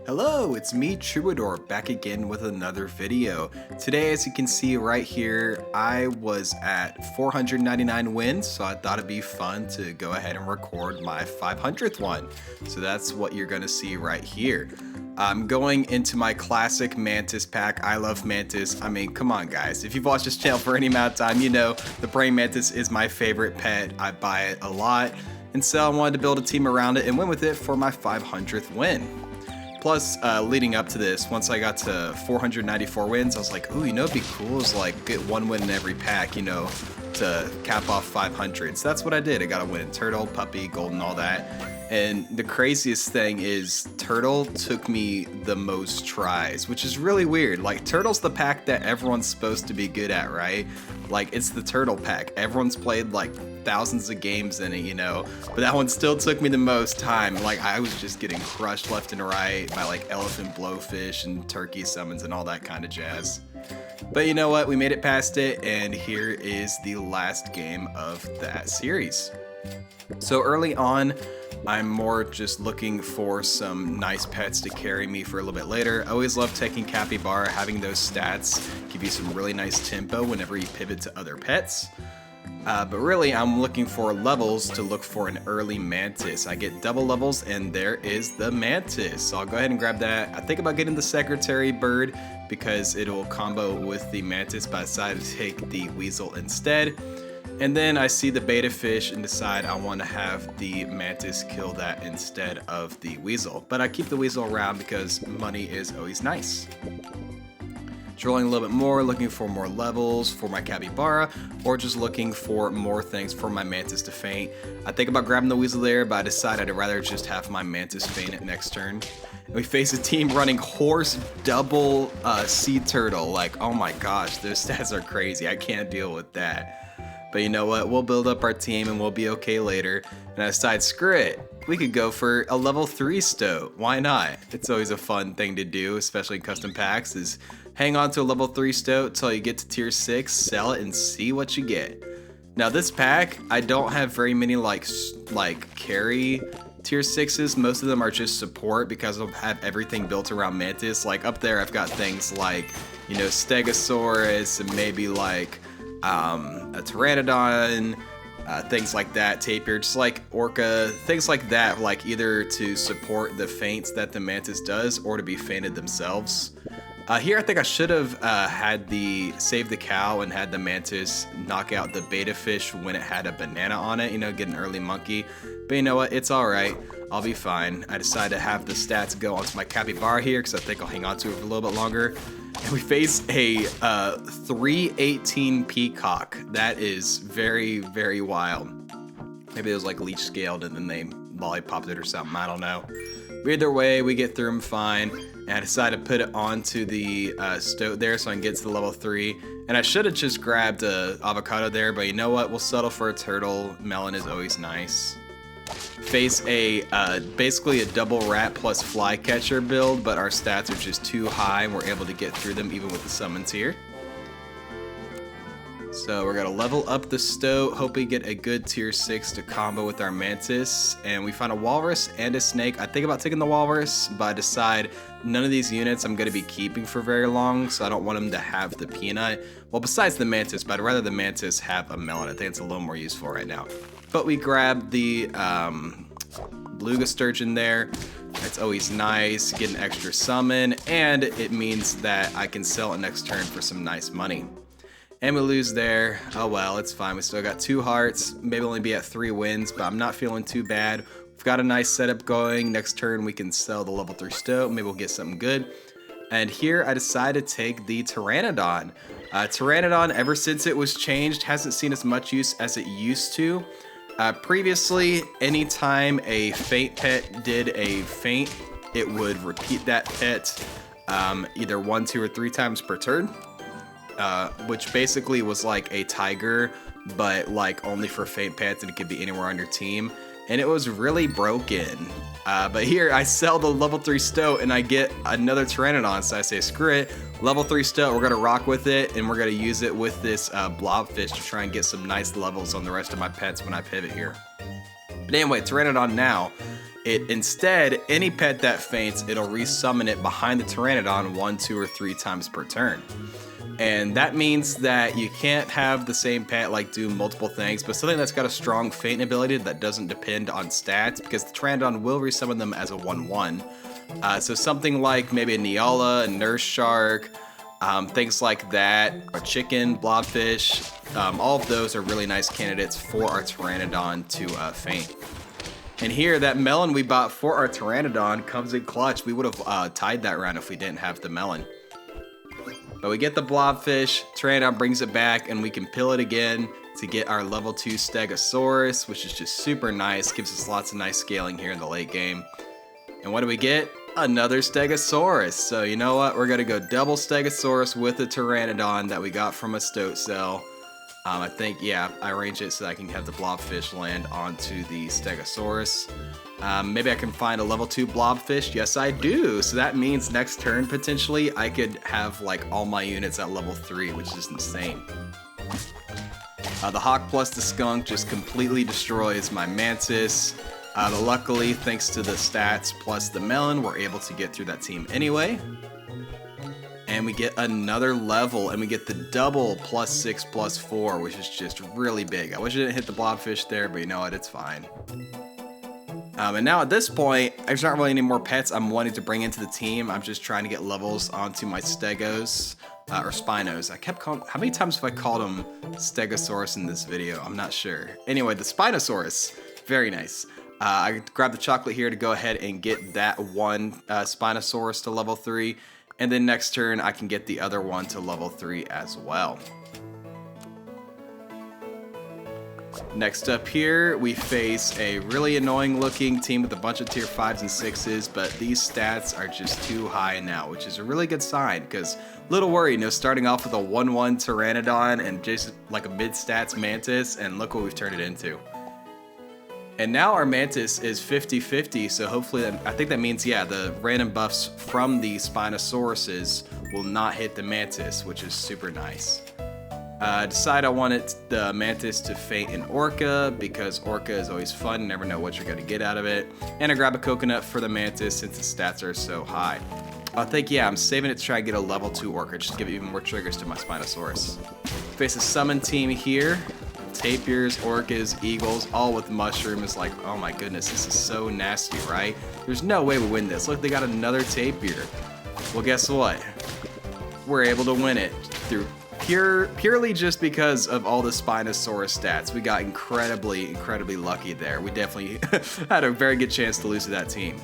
Hello, it's me, Troubadour, back again with another video. Today, as you can see right here, I was at 499 wins, so I thought it'd be fun to go ahead and record my 500th one. So that's what you're gonna see right here. I'm going into my classic Mantis pack. I love Mantis. I mean, come on guys. If you've watched this channel for any amount of time, you know the praying mantis is my favorite pet. I buy it a lot. And so I wanted to build a team around it and win with it for my 500th win. Plus, leading up to this, once I got to 494 wins, I was like, ooh, you know, it'd be cool is like get one win in every pack, you know, to cap off 500. So that's what I did. I got a win in Turtle, Puppy, Golden, all that. And the craziest thing is Turtle took me the most tries, which is really weird. Like, Turtle's the pack that everyone's supposed to be good at, right? Like, it's the Turtle pack. Everyone's played like thousands of games in it, you know, but that one still took me the most time. Like, I was just getting crushed left and right by like elephant blowfish and turkey summons and all that kind of jazz. But you know what? We made it past it, and here is the last game of that series. So early on, I'm more just looking for some nice pets to carry me for a little bit later. I always love taking Capybara, having those stats give you some really nice tempo whenever you pivot to other pets. But really, I'm looking for levels to look for an early Mantis. I get double levels, and there is the Mantis. So I'll go ahead and grab that. I think about getting the Secretary Bird because it'll combo with the Mantis, but I decided to take the Weasel instead. And then I see the beta fish and decide I want to have the Mantis kill that instead of the Weasel. But I keep the Weasel around because money is always nice. Drilling a little bit more, looking for more levels for my Capybara, or just looking for more things for my Mantis to faint. I think about grabbing the Weasel there, but I decide I'd rather just have my Mantis faint it next turn. And we face a team running Horse double Sea Turtle. Like, oh my gosh, those stats are crazy. I can't deal with that. But you know what? We'll build up our team and we'll be okay later. And I decide, screw it. We could go for a level 3 Stoat. Why not? It's always a fun thing to do, especially in custom packs, is hang on to a level 3 Stoat till you get to tier 6, sell it, and see what you get. Now this pack, I don't have very many like carry tier 6s. Most of them are just support because I have everything built around Mantis. Like up there, I've got things like, you know, Stegosaurus and maybe like a Pteranodon, things like that, Tapir, just like Orca, things like that, like either to support the feints that the Mantis does or to be feinted themselves. Here I think I should have had the save the cow and had the Mantis knock out the beta fish when it had a banana on it, you know, get an early monkey. But you know what, it's alright, I'll be fine. I decided to have the stats go onto my Capybara here because I think I'll hang on to it for a little bit longer. And we face a 318 Peacock. That is very, very wild. Maybe it was like leech scaled and then they lollipopped it or something, I don't know. But either way, we get through them fine. And I decided to put it onto the Stoat there so I can get to the level 3. And I should have just grabbed a avocado there, but you know what? We'll settle for a turtle. Melon is always nice. Face a basically a double rat plus flycatcher build, but our stats are just too high and we're able to get through them even with the summons here. So we're gonna level up the Stoat, hope we get a good tier 6 to combo with our Mantis, and we find a walrus and a snake. I think about taking the walrus, but I decide none of these units I'm gonna be keeping for very long, so I don't want them to have the peanut. Well, besides the Mantis, but I'd rather the Mantis have a melon. I think it's a little more useful right now. But we grab the beluga sturgeon there. It's always nice, get an extra summon, and it means that I can sell it next turn for some nice money. And we lose there. Oh well, it's fine. We still got 2 hearts. Maybe only be at 3 wins, but I'm not feeling too bad. We've got a nice setup going. Next turn we can sell the level 3 Stoat. Maybe we'll get something good. And here I decided to take the Pteranodon. Pteranodon, ever since it was changed, hasn't seen as much use as it used to. Previously, anytime a feint pet did a feint, it would repeat that pet either 1, 2, or 3 times per turn. Which basically was like a tiger, but like only for feint pets, and it could be anywhere on your team. And it was really broken. But here I sell the level 3 Stoat and I get another Pteranodon, so I say screw it, level 3 Stoat, we're gonna rock with it, and we're gonna use it with this blobfish to try and get some nice levels on the rest of my pets when I pivot here. But anyway, Pteranodon now Instead, any pet that faints, it'll resummon it behind the Pteranodon 1, 2, or 3 times per turn. And that means that you can't have the same pet like do multiple things, but something that's got a strong faint ability that doesn't depend on stats, because the Pteranodon will resummon them as a 1/1. So something like maybe a Neala, a Nurse Shark, things like that, or chicken, blobfish, all of those are really nice candidates for our Pteranodon to faint. And here, that melon we bought for our Pteranodon comes in clutch. We would have tied that round if we didn't have the melon. But we get the blobfish, Pteranodon brings it back, and we can pill it again to get our level 2 Stegosaurus, which is just super nice, gives us lots of nice scaling here in the late game. And what do we get? Another Stegosaurus. So you know what? We're gonna go double Stegosaurus with the Pteranodon that we got from a stoat cell. I think, yeah, I arranged it so that I can have the blobfish land onto the Stegosaurus. Maybe I can find a level 2 blobfish. Yes, I do. So that means next turn, potentially, I could have like all my units at level 3, which is insane. The Hawk plus the Skunk just completely destroys my Mantis. But luckily, thanks to the stats plus the melon, we're able to get through that team anyway. And we get another level, and we get the double +6 +4, which is just really big. I wish I didn't hit the blobfish there, but you know what, it's fine. And now at this point, there's not really any more pets I'm wanting to bring into the team. I'm just trying to get levels onto my Stegos, or Spinos. I kept calling, how many times have I called them Stegosaurus in this video? I'm not sure. Anyway, the Spinosaurus, very nice. I grabbed the chocolate here to go ahead and get that one Spinosaurus to level 3. And then next turn, I can get the other one to level 3 as well. Next up here, we face a really annoying looking team with a bunch of tier 5s and 6s, but these stats are just too high now, which is a really good sign, because little worry, starting off with a 1/1 Pteranodon and just like a mid-stats Mantis, and look what we've turned it into. And now our Mantis is 50-50, so hopefully, I think that means, yeah, the random buffs from the Spinosauruses will not hit the Mantis, which is super nice. I decided I wanted the Mantis to faint an Orca, because Orca is always fun, you never know what you're going to get out of it. And I grab a coconut for the Mantis since the stats are so high. I think, yeah, I'm saving it to try and get a level 2 Orca, just to give even more triggers to my Spinosaurus. Face a summon team here. Tapirs, orcas, eagles, all with mushrooms. Like, oh my goodness, this is so nasty, right? There's no way we win this. Look, they got another tapir. Well, guess what? We're able to win it through purely just because of all the Spinosaurus stats. We got incredibly lucky there. We definitely had a very good chance to lose to that team.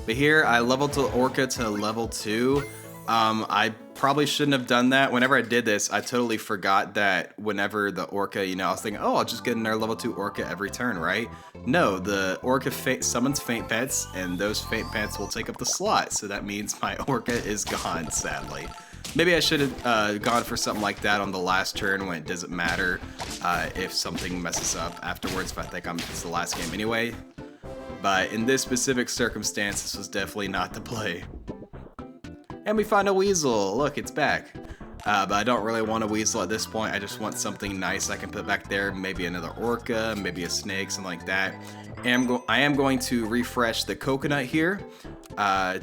But here, I leveled the Orca to level 2. I probably shouldn't have done that. Whenever I did this, I totally forgot that whenever the Orca, I was thinking, oh, I'll just get another level 2 Orca every turn, right? No, the Orca summons faint pets, and those faint pets will take up the slot. So that means my Orca is gone, sadly. Maybe I should have gone for something like that on the last turn when it doesn't matter if something messes up afterwards, but I think it's the last game anyway. But in this specific circumstance, this was definitely not the play. And we find a weasel. Look, it's back. But I don't really want a weasel at this point. I just want something nice I can put back there. Maybe another orca, maybe a snake, something like that. And I am going to refresh the coconut here.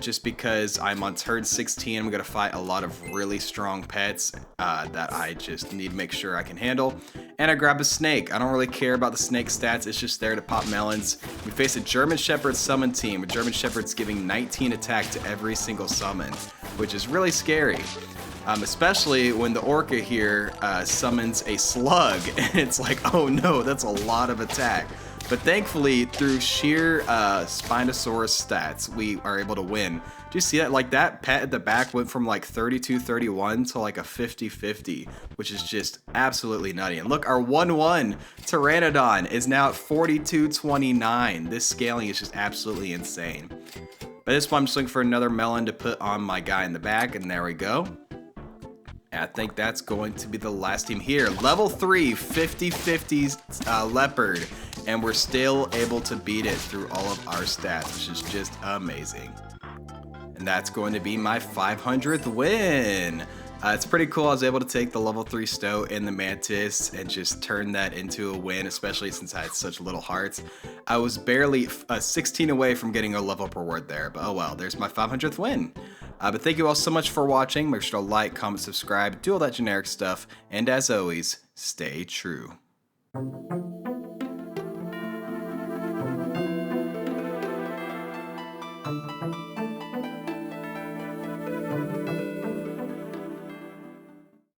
Just because I'm on turn 16, I'm going to fight a lot of really strong pets that I just need to make sure I can handle. And I grab a snake. I don't really care about the snake stats, it's just there to pop melons. We face a German Shepherd summon team. A German Shepherd's giving 19 attack to every single summon, which is really scary. Especially when the orca here summons a slug, and it's like, oh no, that's a lot of attack. But thankfully, through sheer Spinosaurus stats, we are able to win. Do you see that? Like, that pet at the back went from like 32-31 to like a 50-50, which is just absolutely nutty. And look, our 1-1 Pteranodon is now at 42-29. This scaling is just absolutely insane. But this one, I'm just looking for another melon to put on my guy in the back, and there we go. I think that's going to be the last team here. Level 3, 50-50 Leopard. And we're still able to beat it through all of our stats, which is just amazing. And that's going to be my 500th win. It's pretty cool. I was able to take the level 3 Stoat and the Mantis and just turn that into a win, especially since I had such little hearts. I was barely 16 away from getting a level up reward there, but oh well, there's my 500th win. But thank you all so much for watching. Make sure to like, comment, subscribe, do all that generic stuff, and as always, stay true.